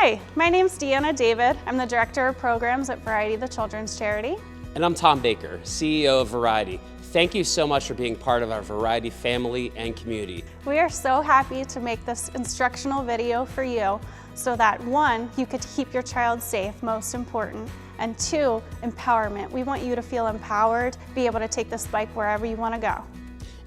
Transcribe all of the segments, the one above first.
Hi, my name's Deanna David. I'm the Director of Programs at Variety the Children's Charity. And I'm Tom Baker, CEO of Variety. Thank you so much for being part of our Variety family and community. We are so happy to make this instructional video for you so that 1, you could keep your child safe, most important, and 2, empowerment. We want you to feel empowered, be able to take this bike wherever you want to go.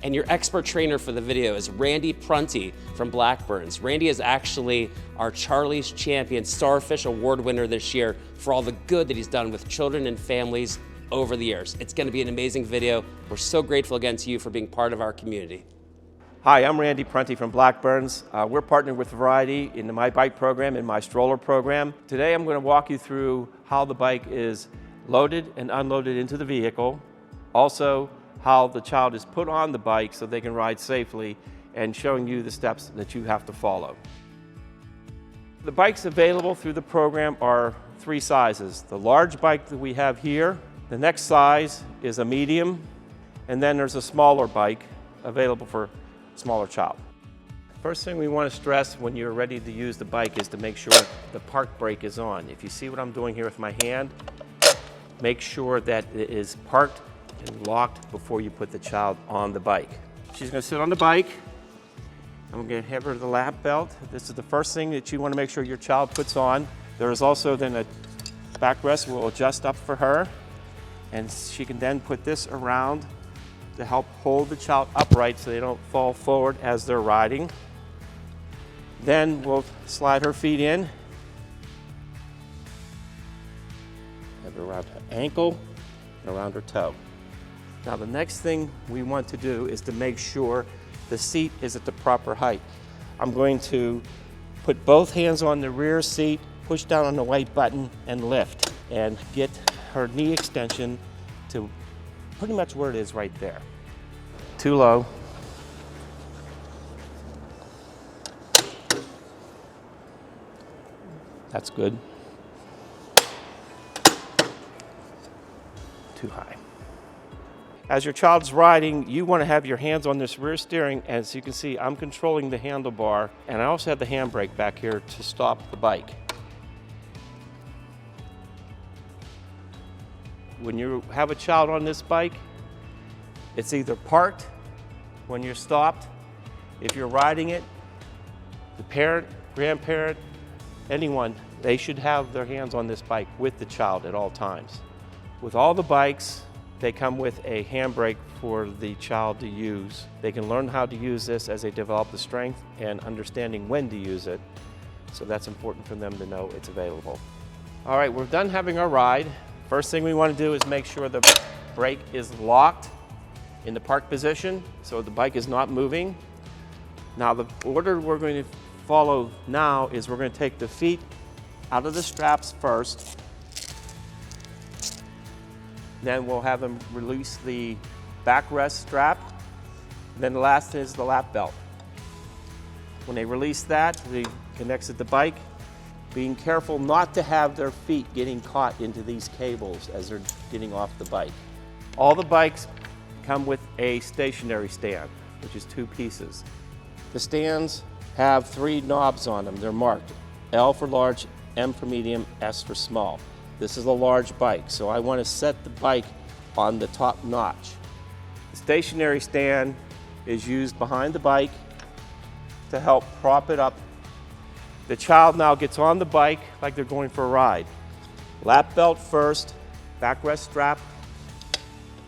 And your expert trainer for the video is Randy Prunty from Blackburn. Randy is actually our Charlie's Champion Starfish Award winner this year for all the good that he's done with children and families over the years. It's going to be an amazing video. We're so grateful again to you for being part of our community. Hi, I'm Randy Prunty from Blackburns. We're partnered with Variety in the My Bike program and My Stroller program. Today I'm going to walk you through how the bike is loaded and unloaded into the vehicle. Also, how the child is put on the bike so they can ride safely, and showing you the steps that you have to follow. The bikes available through the program are 3 sizes. The large bike that we have here, the next size is a medium, and then there's a smaller bike available for a smaller child. First thing we want to stress when you're ready to use the bike is to make sure the park brake is on. If you see what I'm doing here with my hand, make sure that it is parked and locked before you put the child on the bike. She's going to sit on the bike. I'm going to have her the lap belt. This is the first thing that you want to make sure your child puts on. There is also then a backrest we'll adjust up for her, and she can then put this around to help hold the child upright so they don't fall forward as they're riding. Then we'll slide her feet in, have her around her ankle and around her toe. Now the next thing we want to do is to make sure the seat is at the proper height. I'm going to put both hands on the rear seat, push down on the white button and lift, and get her knee extension to pretty much where it is right there. Too low. That's good. Too high. As your child's riding, you want to have your hands on this rear steering. As you can see, I'm controlling the handlebar, and I also have the handbrake back here to stop the bike. When you have a child on this bike, it's either parked when you're stopped. If you're riding it, the parent, grandparent, anyone, they should have their hands on this bike with the child at all times. With all the bikes, they come with a handbrake for the child to use. They can learn how to use this as they develop the strength and understanding when to use it. So that's important for them to know it's available. All right, we're done having our ride. First thing we want to do is make sure the brake is locked in the park position so the bike is not moving. Now the order we're going to follow now is we're going to take the feet out of the straps first. Then we'll have them release the backrest strap. Then the last is the lap belt. When they release that, they can exit the bike, being careful not to have their feet getting caught into these cables as they're getting off the bike. All the bikes come with a stationary stand, which is 2 pieces. The stands have 3 knobs on them. They're marked L for large, M for medium, S for small. This is a large bike, so I want to set the bike on the top notch. The stationary stand is used behind the bike to help prop it up. The child now gets on the bike like they're going for a ride. Lap belt first, backrest strap,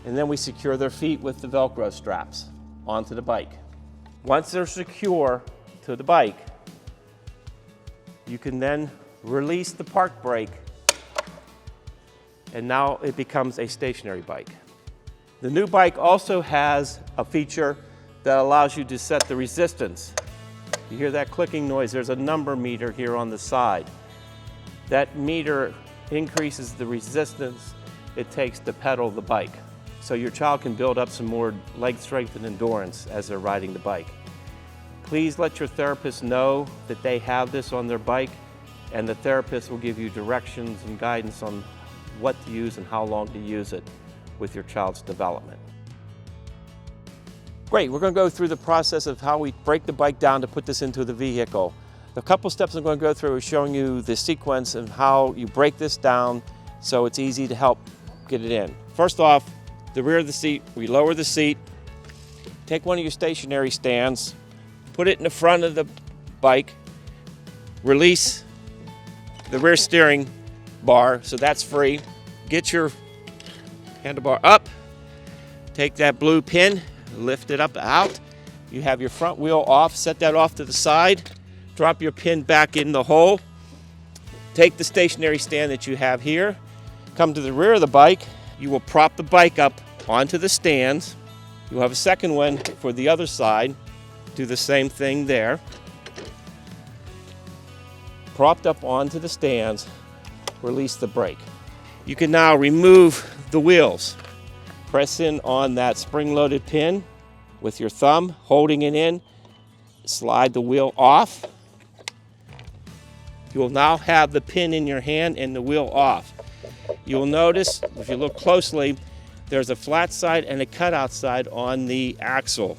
and then we secure their feet with the Velcro straps onto the bike. Once they're secure to the bike, you can then release the park brake, and now it becomes a stationary bike. The new bike also has a feature that allows you to set the resistance. You hear that clicking noise, there's a number meter here on the side. That meter increases the resistance it takes to pedal the bike. So your child can build up some more leg strength and endurance as they're riding the bike. Please let your therapist know that they have this on their bike, and the therapist will give you directions and guidance on what to use and how long to use it with your child's development. Great, we're going to go through the process of how we break the bike down to put this into the vehicle. The couple steps I'm going to go through is showing you the sequence of how you break this down so it's easy to help get it in. First off, the rear of the seat, we lower the seat, take one of your stationary stands, put it in the front of the bike, release the rear steering bar so that's free. Get your handlebar up, take that blue pin, lift it up out. You have your front wheel off, set that off to the side, drop your pin back in the hole, take the stationary stand that you have here, come to the rear of the bike. You will prop the bike up onto the stands. You'll have a second one for the other side. Do the same thing there. Propped up onto the stands, release the brake. You can now remove the wheels. Press in on that spring-loaded pin with your thumb, holding it in. Slide the wheel off. You will now have the pin in your hand and the wheel off. You will notice, if you look closely, there's a flat side and a cutout side on the axle.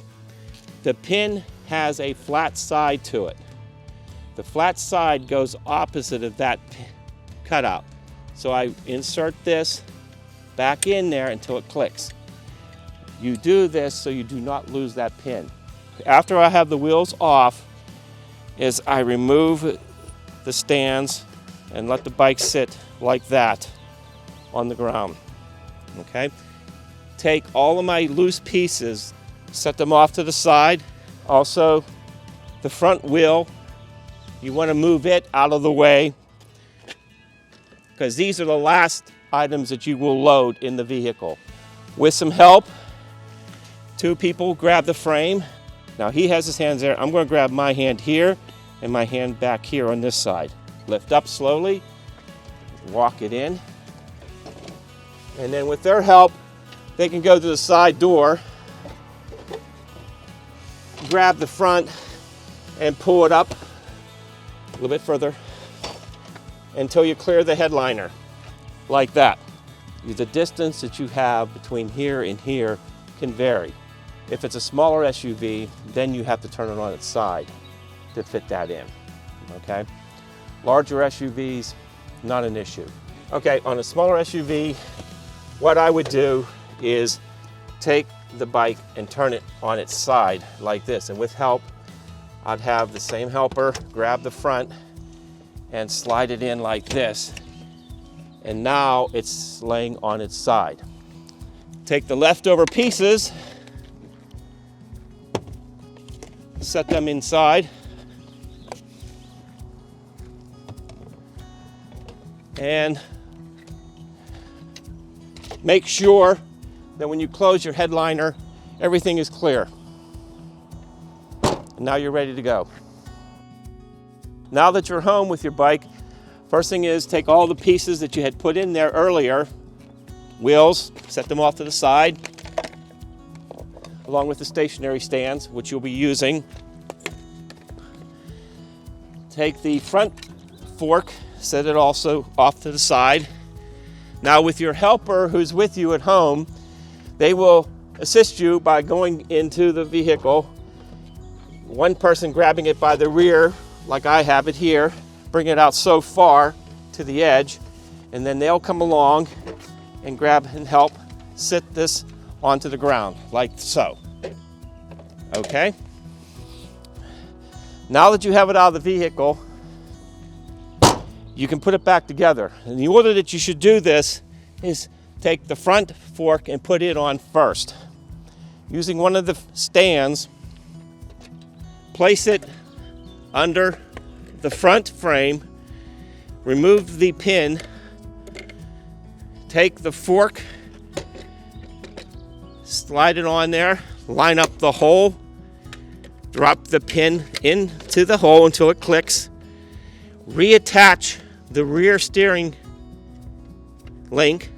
The pin has a flat side to it. The flat side goes opposite of that cutout. So I insert this back in there until it clicks. You do this so you do not lose that pin. After I have the wheels off, is I remove the stands and let the bike sit like that on the ground. Okay? Take all of my loose pieces, set them off to the side. Also, the front wheel, you want to move it out of the way because these are the last items that you will load in the vehicle. With some help, two people grab the frame. Now he has his hands there. I'm going to grab my hand here and my hand back here on this side. Lift up slowly, walk it in, and then with their help, they can go to the side door, grab the front, and pull it up a little bit further until you clear the headliner, like that. The distance that you have between here and here can vary. If it's a smaller SUV, then you have to turn it on its side to fit that in, okay? Larger SUVs, not an issue. Okay, on a smaller SUV, what I would do is take the bike and turn it on its side like this. And with help, I'd have the same helper grab the front and slide it in like this. And now it's laying on its side. Take the leftover pieces, set them inside, and make sure that when you close your headliner, everything is clear. And now you're ready to go. Now that you're home with your bike, first thing is take all the pieces that you had put in there earlier, wheels, set them off to the side, along with the stationary stands, which you'll be using. Take the front fork, set it also off to the side. Now with your helper who's with you at home, they will assist you by going into the vehicle. One person grabbing it by the rear, like I have it here, bring it out so far to the edge, and then they'll come along and grab and help sit this onto the ground, like so. Okay? Now that you have it out of the vehicle, you can put it back together. And the order that you should do this is take the front fork and put it on first. Using one of the stands, place it under the front frame, remove the pin, take the fork, slide it on there, line up the hole, drop the pin into the hole until it clicks, reattach the rear steering link,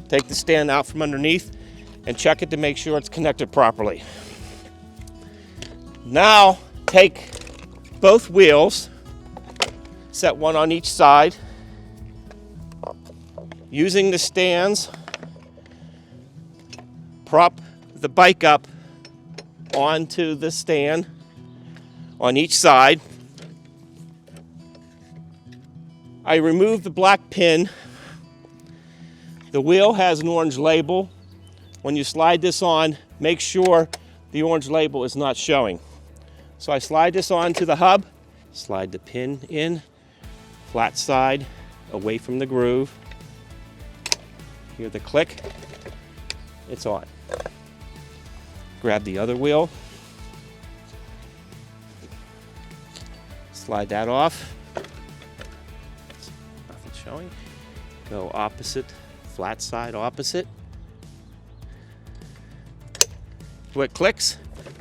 take the stand out from underneath and check it to make sure it's connected properly. Now take both wheels, set one on each side. Using the stands, prop the bike up onto the stand on each side. I removed the black pin. The wheel has an orange label. When you slide this on, make sure the orange label is not showing. So I slide this onto the hub, slide the pin in, flat side, away from the groove. Hear the click, it's on. Grab the other wheel, slide that off, nothing showing. Go opposite, flat side opposite. It clicks,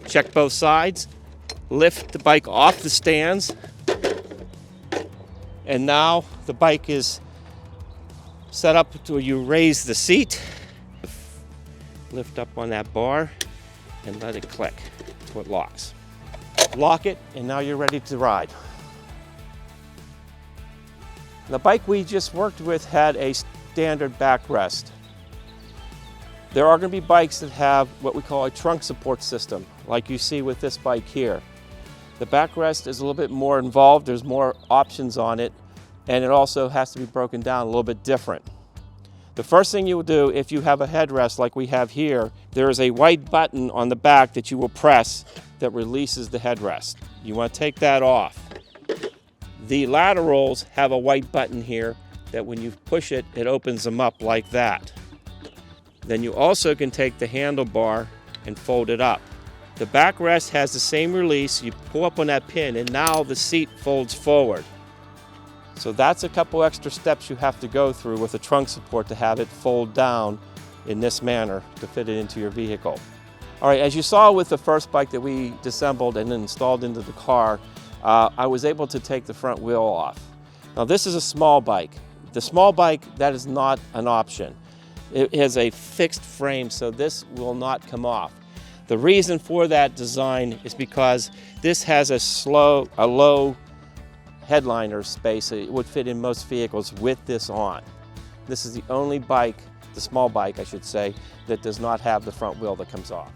check both sides, lift the bike off the stands, and now the bike is set up to where you raise the seat, lift up on that bar, and let it click until it locks. Lock it, and now you're ready to ride. The bike we just worked with had a standard backrest. There are going to be bikes that have what we call a trunk support system, like you see with this bike here. The backrest is a little bit more involved, there's more options on it, and it also has to be broken down a little bit different. The first thing you will do if you have a headrest like we have here, there is a white button on the back that you will press that releases the headrest. You want to take that off. The laterals have a white button here that when you push it, it opens them up like that. Then you also can take the handlebar and fold it up. The backrest has the same release. You pull up on that pin and now the seat folds forward. So that's a couple extra steps you have to go through with a trunk support to have it fold down in this manner to fit it into your vehicle. All right, as you saw with the first bike that we disassembled and installed into the car, I was able to take the front wheel off. Now this is a small bike. The small bike, that is not an option. It has a fixed frame, so this will not come off. The reason for that design is because this has a low headliner space. It would fit in most vehicles with this on. This is the only bike, the small bike I should say, that does not have the front wheel that comes off.